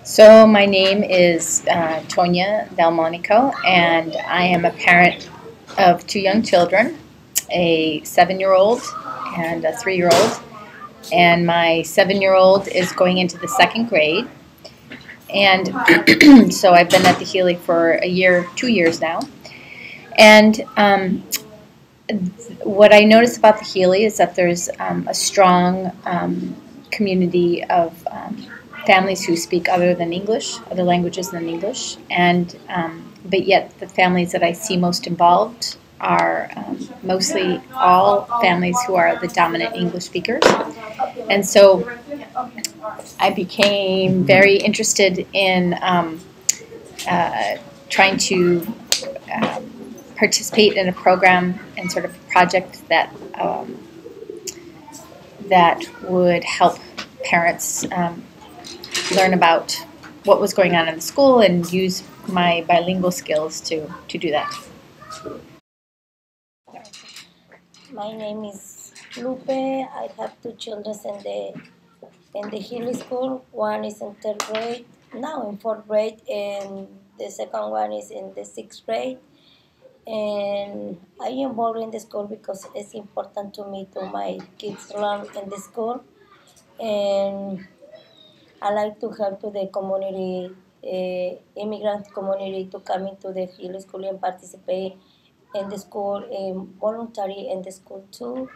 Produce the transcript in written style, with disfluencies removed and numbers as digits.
So my name is Tonya Delmonico, and I am a parent of two young children, a 7-year-old and a 3-year-old. And my 7-year-old is going into the second grade. And so I've been at the Healy for a year, 2 years now. And what I notice about the Healy is that there's a strong community of families who speak other languages than English, and but yet the families that I see most involved are mostly all families who are the dominant English speakers. And so I became very interested in uh, trying to participate in a program and sort of project that would help parents learn about what was going on in the school and use my bilingual skills to do that. My name is Lupe. I have two children in the Healy School. One is in third grade, now in fourth grade, and the second one is in the sixth grade. And I am involved in the school because it's important to me to my kids learn in the school. And I like to help to the community, immigrant community, to come into the Healy School and participate in the school, voluntary in the school too.